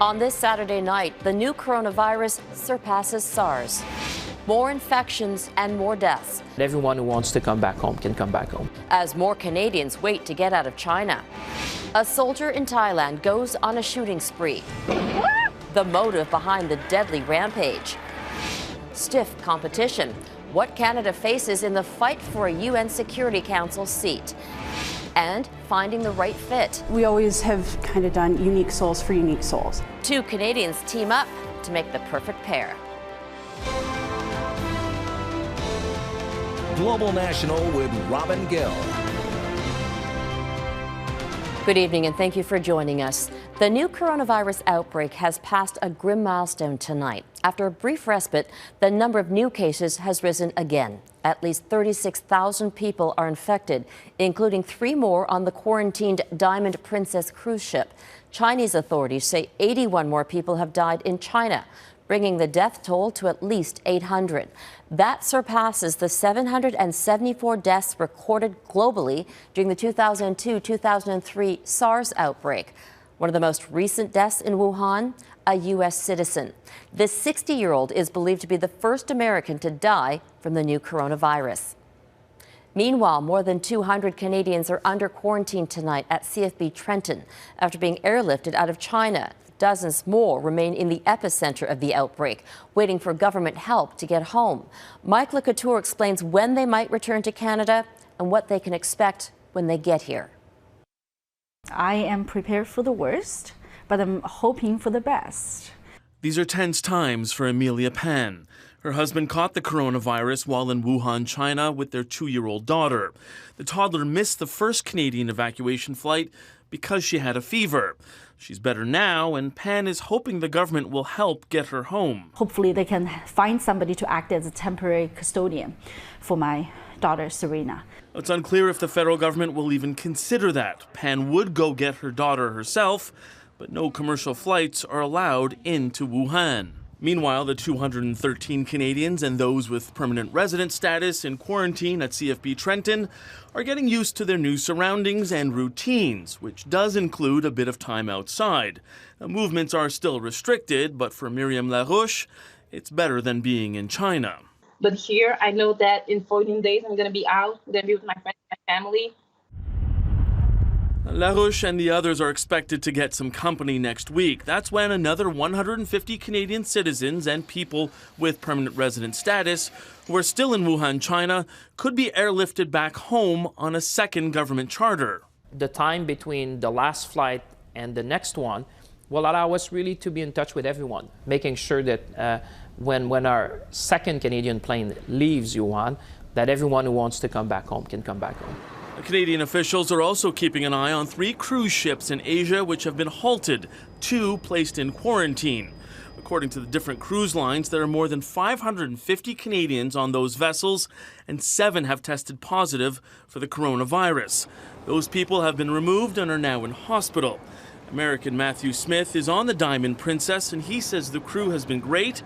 On this Saturday night, the new coronavirus surpasses SARS. More infections and more deaths. Everyone who wants to come back home can come back home. As more Canadians wait to get out of China. A soldier in Thailand goes on a shooting spree. The motive behind the deadly rampage. Stiff competition. What Canada faces in the fight for a UN Security Council seat. And finding the right fit. We always have kind of done unique souls for unique souls. Two Canadians team up to make the perfect pair. Global National with Robin Gill. Good evening and thank you for joining us. The new coronavirus outbreak has passed a grim milestone tonight. After a brief respite, the number of new cases has risen again. At least 36,000 people are infected, including 3 more on the quarantined Diamond Princess cruise ship. Chinese authorities say 81 more people have died in China, bringing the death toll to at least 800. That surpasses the 774 deaths recorded globally during the 2002-2003 SARS outbreak. One of the most recent deaths in Wuhan, a U.S. citizen. This 60-year-old is believed to be the first American to die from the new coronavirus. Meanwhile, more than 200 Canadians are under quarantine tonight at CFB Trenton after being airlifted out of China. Dozens more remain in the epicenter of the outbreak, waiting for government help to get home. Mike LeCouture explains when they might return to Canada and what they can expect when they get here. I am prepared for the worst, but I'm hoping for the best. These are tense times for Amelia Pan. Her husband caught the coronavirus while in Wuhan, China, with their 2-year-old daughter. The toddler missed the first Canadian evacuation flight because she had a fever. She's better now, and Pan is hoping the government will help get her home. Hopefully they can find somebody to act as a temporary custodian for my daughter, Serena. It's unclear if the federal government will even consider that. Pan would go get her daughter herself, but no commercial flights are allowed into Wuhan. Meanwhile, the 213 Canadians and those with permanent resident status in quarantine at CFB Trenton are getting used to their new surroundings and routines, which does include a bit of time outside. Movements are still restricted, but for Miriam Larouche, it's better than being in China. But here, I know that in 14 days, I'm going to be out. I'm going to be with my friends and my family. Larouche and the others are expected to get some company next week. That's when another 150 Canadian citizens and people with permanent resident status who are still in Wuhan, China, could be airlifted back home on a second government charter. The time between the last flight and the next one will allow us really to be in touch with everyone, making sure that when our second Canadian plane leaves Wuhan, that everyone who wants to come back home can come back home. Canadian officials are also keeping an eye on 3 cruise ships in Asia which have been halted, 2 placed in quarantine. According to the different cruise lines, there are more than 550 Canadians on those vessels, and 7 have tested positive for the coronavirus. Those people have been removed and are now in hospital. American Matthew Smith is on the Diamond Princess, and he says the crew has been great,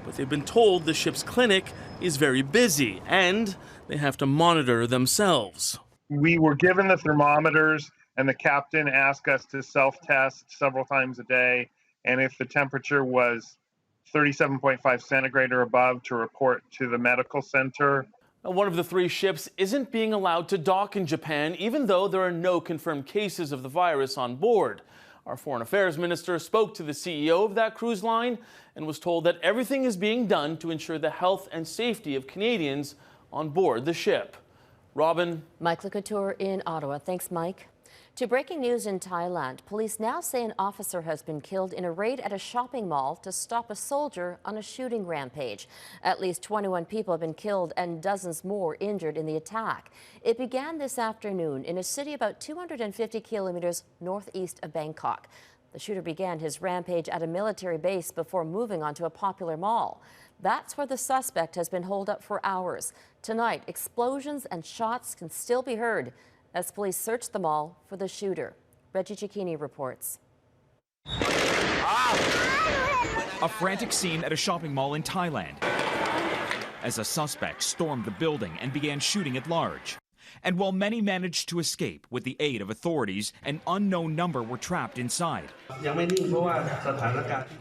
but they've been told the ship's clinic is very busy and they have to monitor themselves. We were given the thermometers, and the captain asked us to self-test several times a day, and if the temperature was 37.5 centigrade or above, to report to the medical center. One of the 3 ships isn't being allowed to dock in Japan, even though there are no confirmed cases of the virus on board. Our Foreign Affairs Minister spoke to the CEO of that cruise line and was told that everything is being done to ensure the health and safety of Canadians on board the ship. Robin. Mike LeCouture in Ottawa. Thanks, Mike. To breaking news in Thailand, police now say an officer has been killed in a raid at a shopping mall to stop a soldier on a shooting rampage. At least 21 people have been killed and dozens more injured in the attack. It began this afternoon in a city about 250 kilometers northeast of Bangkok. The shooter began his rampage at a military base before moving onto a popular mall. That's where the suspect has been holed up for hours. Tonight, explosions and shots can still be heard as police search the mall for the shooter. Reggie Cicchini reports. A frantic scene at a shopping mall in Thailand as a suspect stormed the building and began shooting at large. And while many managed to escape with the aid of authorities, an unknown number were trapped inside.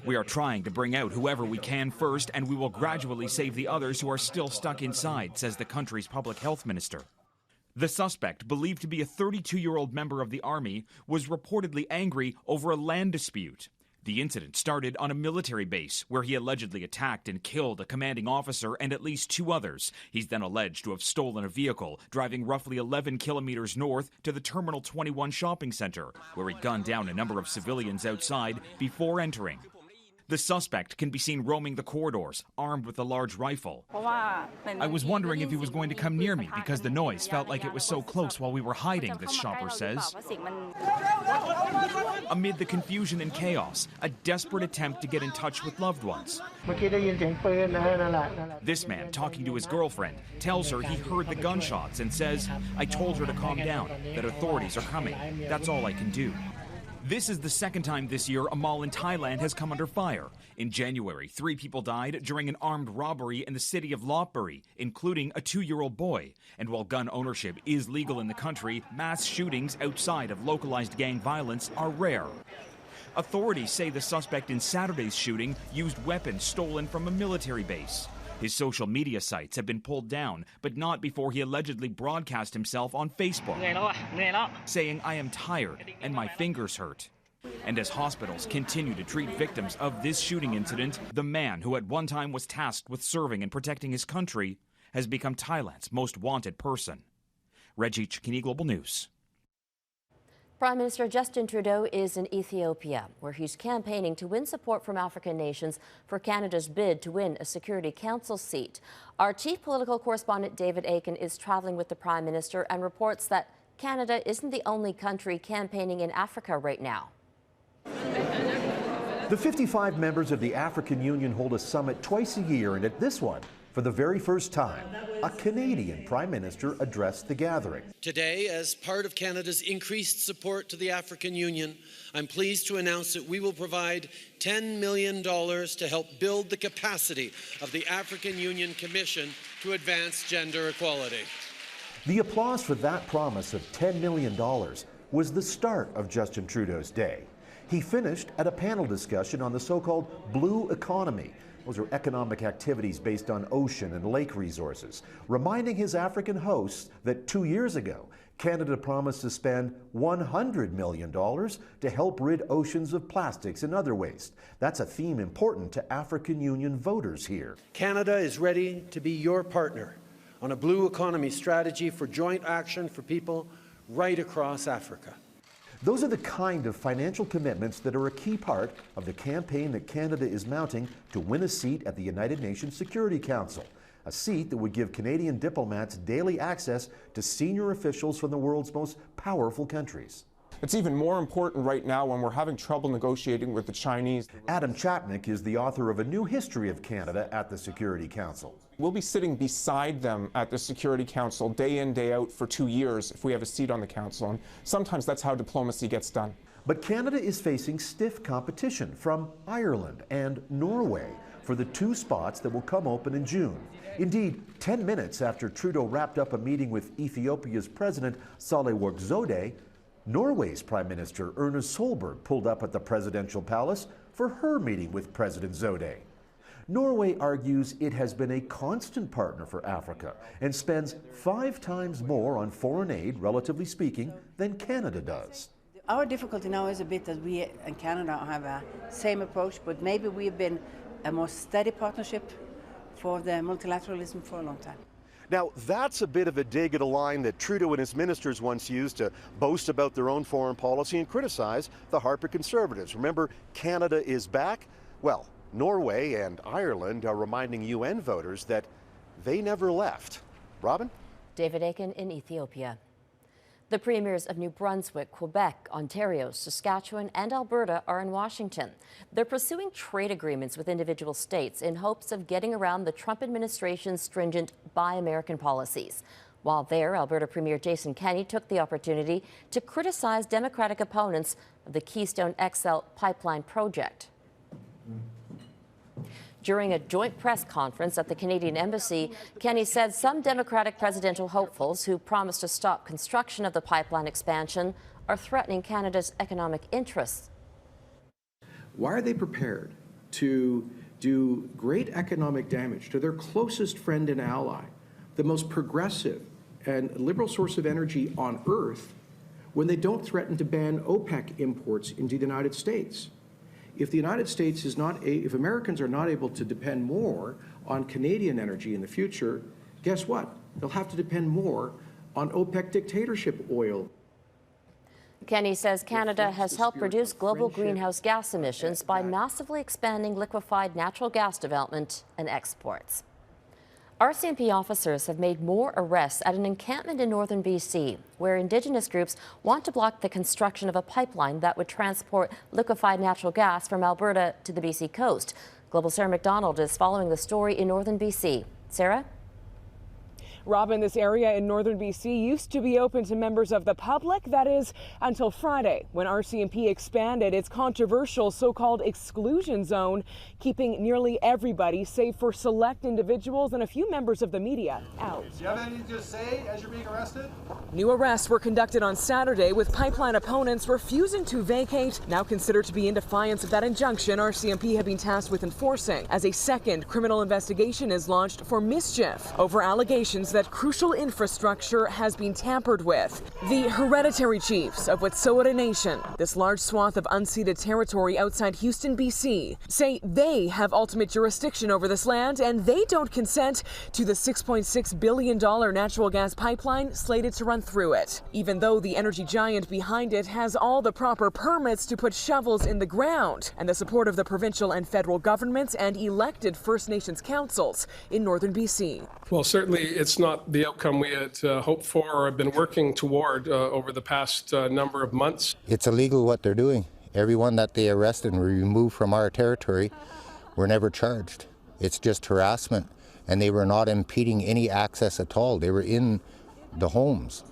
We are trying to bring out whoever we can first, and we will gradually save the others who are still stuck inside, says the country's public health minister. The suspect, believed to be a 32-year-old member of the army, was reportedly angry over a land dispute. The incident started on a military base where he allegedly attacked and killed a commanding officer and at least 2 others. He's then alleged to have stolen a vehicle, driving roughly 11 kilometers north to the Terminal 21 shopping center, where he gunned down a number of civilians outside before entering. The suspect can be seen roaming the corridors, armed with a large rifle. I was wondering if he was going to come near me because the noise felt like it was so close while we were hiding, this shopper says. Amid the confusion and chaos, a desperate attempt to get in touch with loved ones. This man, talking to his girlfriend, tells her he heard the gunshots and says, "I told her to calm down, that authorities are coming. That's all I can do." This is the second time this year a mall in Thailand has come under fire. In January, 3 people died during an armed robbery in the city of Lopburi, including a 2-year-old boy. And while gun ownership is legal in the country, mass shootings outside of localized gang violence are rare. Authorities say the suspect in Saturday's shooting used weapons stolen from a military base. His social media sites have been pulled down, but not before he allegedly broadcast himself on Facebook, saying, "I am tired and my fingers hurt." And as hospitals continue to treat victims of this shooting incident, the man who at one time was tasked with serving and protecting his country has become Thailand's most wanted person. Reggie Chikini, Global News. Prime Minister Justin Trudeau is in Ethiopia, where he's campaigning to win support from African nations for Canada's bid to win a Security Council seat. Our chief political correspondent David Akin is traveling with the Prime Minister and reports that Canada isn't the only country campaigning in Africa right now. The 55 members of the African Union hold a summit twice a year, and at this one, for the very first time, a Canadian Prime Minister addressed the gathering. Today, as part of Canada's increased support to the African Union, I'm pleased to announce that we will provide $10 million to help build the capacity of the African Union Commission to advance gender equality. The applause for that promise of $10 million was the start of Justin Trudeau's day. He finished at a panel discussion on the so-called blue economy. Those are economic activities based on ocean and lake resources, reminding his African hosts that 2 years ago, Canada promised to spend $100 million to help rid oceans of plastics and other waste. That's a theme important to African Union voters here. Canada is ready to be your partner on a blue economy strategy for joint action for people right across Africa. Those are the kind of financial commitments that are a key part of the campaign that Canada is mounting to win a seat at the United Nations Security Council, a seat that would give Canadian diplomats daily access to senior officials from the world's most powerful countries. It's even more important right now when we're having trouble negotiating with the Chinese. Adam Chapnick is the author of A New History of Canada at the Security Council. We'll be sitting beside them at the Security Council day in, day out for 2 years if we have a seat on the Council, and sometimes that's how diplomacy gets done. But Canada is facing stiff competition from Ireland and Norway for the 2 spots that will come open in June. Indeed, 10 minutes after Trudeau wrapped up a meeting with Ethiopia's President Sahle-Work Zewde, Norway's Prime Minister Erna Solberg pulled up at the presidential palace for her meeting with President Zewde. Norway argues it has been a constant partner for Africa and spends 5 times more on foreign aid, relatively speaking, than Canada does. Our difficulty now is a bit that we and Canada have a same approach, but maybe we've been a more steady partnership for the multilateralism for a long time. Now, that's a bit of a dig at a line that Trudeau and his ministers once used to boast about their own foreign policy and criticize the Harper Conservatives. Remember, Canada is back? Well, Norway and Ireland are reminding UN voters that they never left. Robin? David Akin in Ethiopia. The premiers of New Brunswick, Quebec, Ontario, Saskatchewan, and Alberta are in Washington. They're pursuing trade agreements with individual states in hopes of getting around the Trump administration's stringent Buy American policies. While there, Alberta Premier Jason Kenney took the opportunity to criticize Democratic opponents of the Keystone XL pipeline project. During a joint press conference at the Canadian Embassy, Kenney said some Democratic presidential hopefuls who promised to stop construction of the pipeline expansion are threatening Canada's economic interests. Why are they prepared to do great economic damage to their closest friend and ally, the most progressive and liberal source of energy on earth, when they don't threaten to ban OPEC imports into the United States? If the United States is not, if Americans are not able to depend more on Canadian energy in the future, guess what? They'll have to depend more on OPEC dictatorship oil. Kenney says Canada has helped reduce global greenhouse gas emissions by massively expanding liquefied natural gas development and exports. RCMP officers have made more arrests at an encampment in northern BC, where Indigenous groups want to block the construction of a pipeline that would transport liquefied natural gas from Alberta to the BC coast. Global Sarah McDonald is following the story in northern BC. Sarah? Robin, this area in northern BC used to be open to members of the public, that is, until Friday, when RCMP expanded its controversial so-called exclusion zone, keeping nearly everybody, save for select individuals and a few members of the media, out. Do you have anything to say as you're being arrested? New arrests were conducted on Saturday, with pipeline opponents refusing to vacate, now considered to be in defiance of that injunction RCMP had been tasked with enforcing, as a second criminal investigation is launched for mischief over allegations that crucial infrastructure has been tampered with. The hereditary chiefs of Wet'suwet'en Nation, this large swath of unceded territory outside Houston, BC, say they have ultimate jurisdiction over this land and they don't consent to the $6.6 billion natural gas pipeline slated to run through it, even though the energy giant behind it has all the proper permits to put shovels in the ground and the support of the provincial and federal governments and elected First Nations councils in northern BC. Well, certainly it's not the outcome we had hoped for or have been working toward over the past number of months. It's illegal what they're doing. Everyone that they arrested and removed from our territory were never charged. It's just harassment, and they were not impeding any access at all. They were in the homes.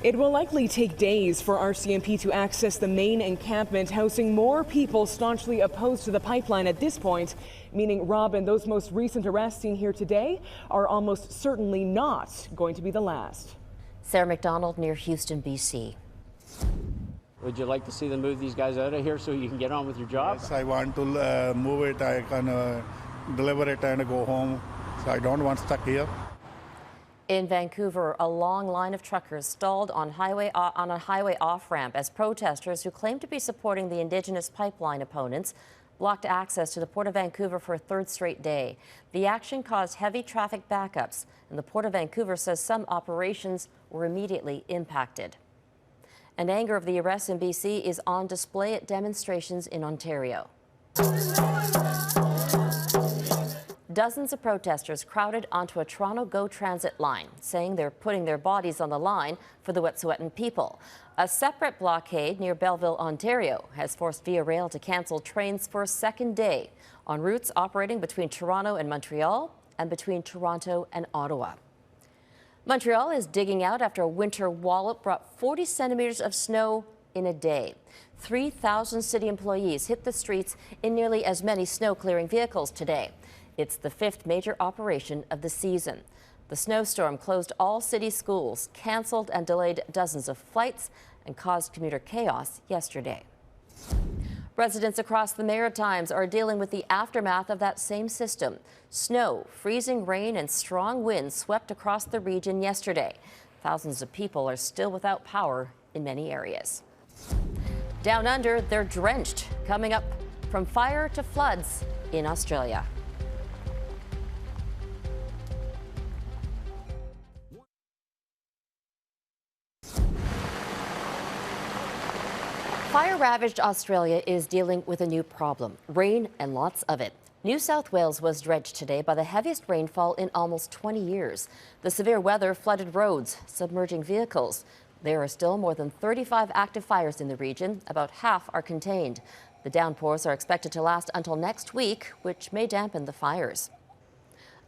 It will likely take days for RCMP to access the main encampment, housing more people staunchly opposed to the pipeline at this point, meaning, Robin, those most recent arrests seen here today are almost certainly not going to be the last. Sarah McDonald near Houston, BC. Would you like to see them move these guys out of here so you can get on with your job? Yes, I want to move it. I can deliver it and go home. So I don't want stuck here. In Vancouver, a long line of truckers stalled on a highway off-ramp as protesters who claim to be supporting the Indigenous pipeline opponents blocked access to the Port of Vancouver for a third straight day. The action caused heavy traffic backups, and the Port of Vancouver says some operations were immediately impacted. And anger of the arrests in BC is on display at demonstrations in Ontario. Dozens of protesters crowded onto a Toronto GO Transit line, saying they're putting their bodies on the line for the Wet'suwet'en people. A separate blockade near Belleville, Ontario, has forced Via Rail to cancel trains for a second day on routes operating between Toronto and Montreal and between Toronto and Ottawa. Montreal is digging out after a winter wallop brought 40 centimeters of snow in a day. 3,000 city employees hit the streets in nearly as many snow-clearing vehicles today. It's the fifth major operation of the season. The snowstorm closed all city schools, canceled and delayed dozens of flights, and caused commuter chaos yesterday. Residents across the Maritimes are dealing with the aftermath of that same system. Snow, freezing rain, and strong winds swept across the region yesterday. Thousands of people are still without power in many areas. Down under, they're drenched, coming up from fire to floods in Australia. Fire-ravaged Australia is dealing with a new problem, rain and lots of it. New South Wales was drenched today by the heaviest rainfall in almost 20 years. The severe weather flooded roads, submerging vehicles. There are still more than 35 active fires in the region. About half are contained. The downpours are expected to last until next week, which may dampen the fires.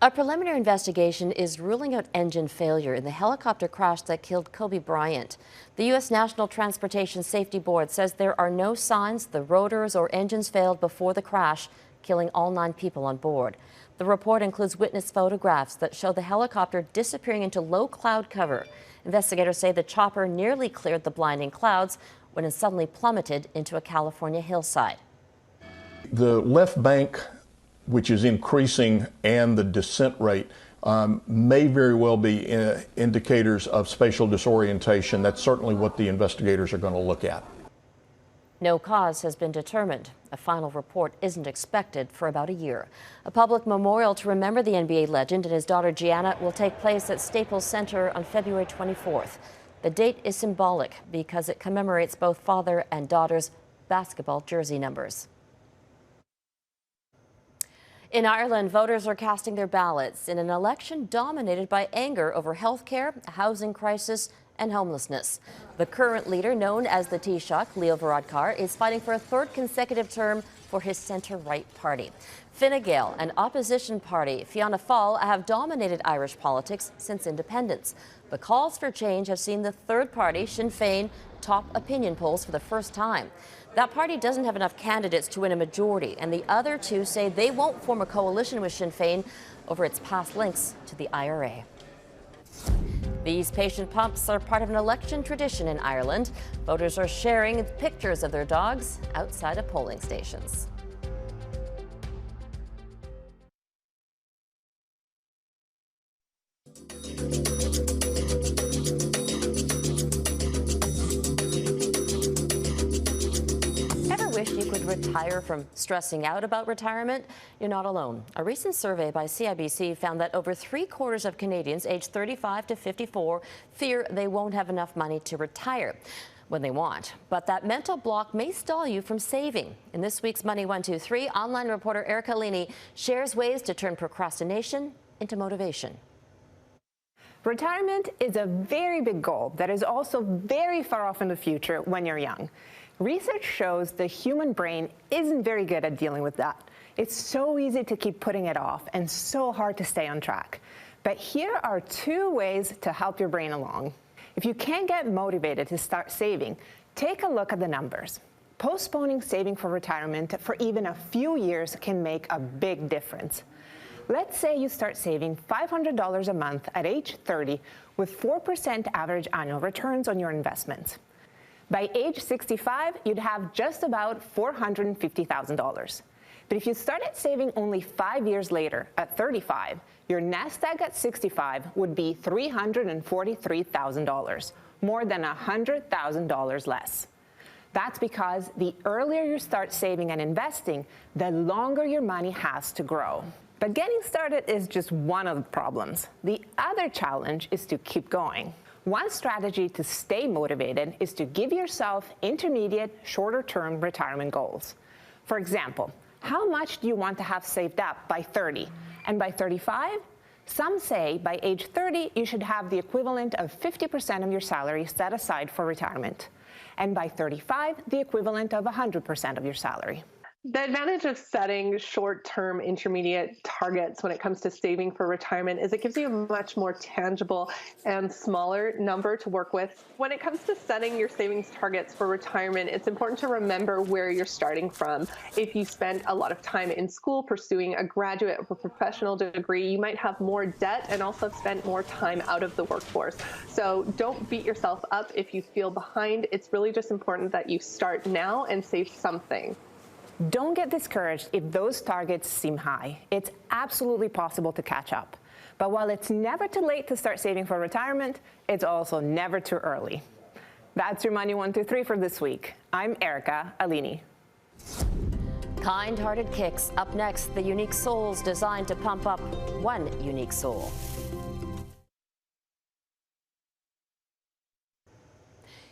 A preliminary investigation is ruling out engine failure in the helicopter crash that killed Kobe Bryant. The U.S. National Transportation Safety Board says there are no signs the rotors or engines failed before the crash killing all 9 people on board. The report includes witness photographs that show the helicopter disappearing into low cloud cover. Investigators say the chopper nearly cleared the blinding clouds when it suddenly plummeted into a California hillside. The left bank, which is increasing, and the descent rate may very well be indicators of spatial disorientation. That's certainly what the investigators are going to look at. No cause has been determined. A final report isn't expected for about a year. A public memorial to remember the NBA legend and his daughter Gianna will take place at Staples Center on February 24th. The date is symbolic because it commemorates both father and daughter's basketball jersey numbers. In Ireland, voters are casting their ballots in an election dominated by anger over health care, a housing crisis, and homelessness. The current leader, known as the Taoiseach, Leo Varadkar, is fighting for a 3rd consecutive term for his centre-right party. Fine Gael, an opposition party, Fianna Fáil, have dominated Irish politics since independence. But calls for change have seen the third party, Sinn Féin, top opinion polls for the first time. That party doesn't have enough candidates to win a majority, and the other two say they won't form a coalition with Sinn Féin over its past links to the IRA. These patient pumps are part of an election tradition in Ireland. Voters are sharing pictures of their dogs outside of polling stations. You could retire from stressing out about retirement? You're not alone. A recent survey by CIBC found that over 3/4 of Canadians aged 35 to 54 fear they won't have enough money to retire when they want. But that mental block may stall you from saving. In this week's Money 123, online reporter Erica Lini shares ways to turn procrastination into motivation. Retirement is a very big goal that is also very far off in the future when you're young. Research shows the human brain isn't very good at dealing with that. It's so easy to keep putting it off and so hard to stay on track. But here are 2 ways to help your brain along. If you can't get motivated to start saving, take a look at the numbers. Postponing saving for retirement for even a few years can make a big difference. Let's say you start saving $500 a month at age 30 with 4% average annual returns on your investments. By age 65, you'd have just about $450,000. But if you started saving only 5 years later, at 35, your nest egg at 65 would be $343,000, more than $100,000 less. That's because the earlier you start saving and investing, the longer your money has to grow. But getting started is just one of the problems. The other challenge is to keep going. One strategy to stay motivated is to give yourself intermediate, shorter-term retirement goals. For example, how much do you want to have saved up by 30? And by 35? Some say by age 30, you should have the equivalent of 50% of your salary set aside for retirement. And by 35, the equivalent of 100% of your salary. The advantage of setting short-term intermediate targets when it comes to saving for retirement is it gives you a much more tangible and smaller number to work with. When it comes to setting your savings targets for retirement, it's important to remember where you're starting from. If you spent a lot of time in school pursuing a graduate or professional degree, you might have more debt and also have spent more time out of the workforce. So don't beat yourself up if you feel behind. It's really just important that you start now and save something. Don't get discouraged if those targets seem high. It's absolutely possible to catch up. But while it's never too late to start saving for retirement, it's also never too early. That's your Money 123 for this week. I'm Erica Alini. Kind-hearted kicks. Up next, the unique souls designed to pump up one unique soul.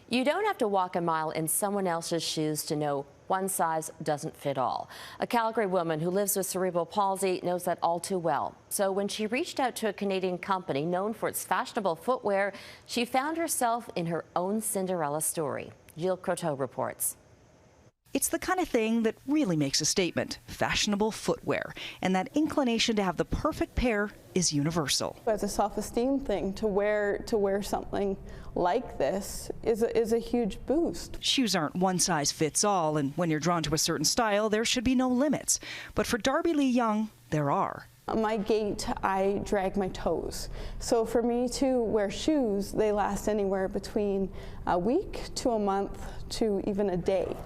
You don't have to walk a mile in someone else's shoes to know one size doesn't fit all. A Calgary woman who lives with cerebral palsy knows that all too well. So when she reached out to a Canadian company known for its fashionable footwear, she found herself in her own Cinderella story. Gilles Croteau reports. It's the kind of thing that really makes a statement, fashionable footwear, and that inclination to have the perfect pair is universal. As a self-esteem thing, to wear something like this is a huge boost. Shoes aren't one size fits all, and when you're drawn to a certain style, there should be no limits. But for Darby Lee Young, there are. My gait, I drag my toes. So for me to wear shoes, they last anywhere between a week to a month to even a day.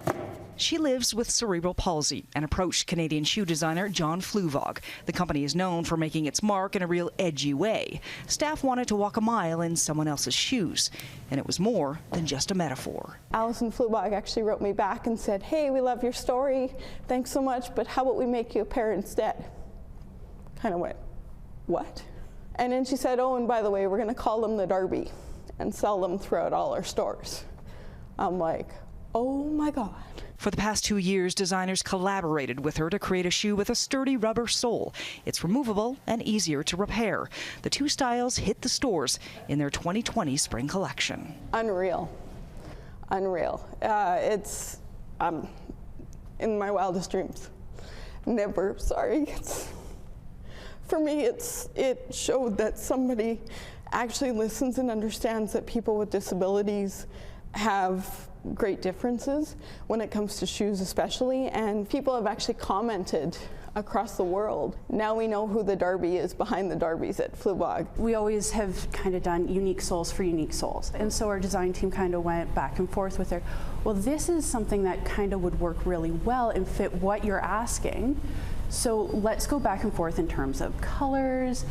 She lives with cerebral palsy and approached Canadian shoe designer John Fluvog. The company is known for making its mark in a real edgy way. Staff wanted to walk a mile in someone else's shoes, and it was more than just a metaphor. Alison Fluvog actually wrote me back and said, "Hey, we love your story. Thanks so much, but how about we make you a pair instead?" Kind of went, "What?" And then she said, "Oh, and by the way, we're going to call them the Darby and sell them throughout all our stores." I'm like, oh my God. For the past 2 years, designers collaborated with her to create a shoe with a sturdy rubber sole. It's removable and easier to repair. The two styles hit the stores in their 2020 spring collection. Unreal. Unreal. It's in my wildest dreams. Never, sorry. For me, it showed that somebody actually listens and understands that people with disabilities have great differences when it comes to shoes especially, and people have actually commented across the world. Now we know who the Darby is behind the Darbys at Fluvog. We always have kind of done unique soles for unique soles, and so our design team kind of went back and forth with her. Well, this is something that kind of would work really well and fit what you're asking. So let's go back and forth in terms of colors,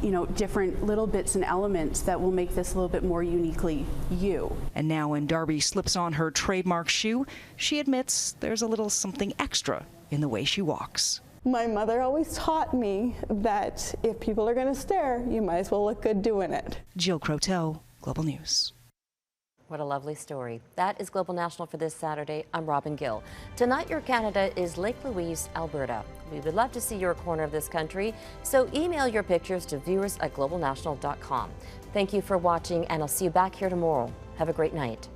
you know, different little bits and elements that will make this a little bit more uniquely you. And now when Darby slips on her trademark shoe, she admits there's a little something extra in the way she walks. My mother always taught me that if people are going to stare, you might as well look good doing it. Jill Croteau, Global News. What a lovely story. That is Global National for this Saturday. I'm Robin Gill. Tonight, your Canada is Lake Louise, Alberta. We would love to see your corner of this country, so email your pictures to viewers@globalnational.com. Thank you for watching, and I'll see you back here tomorrow. Have a great night.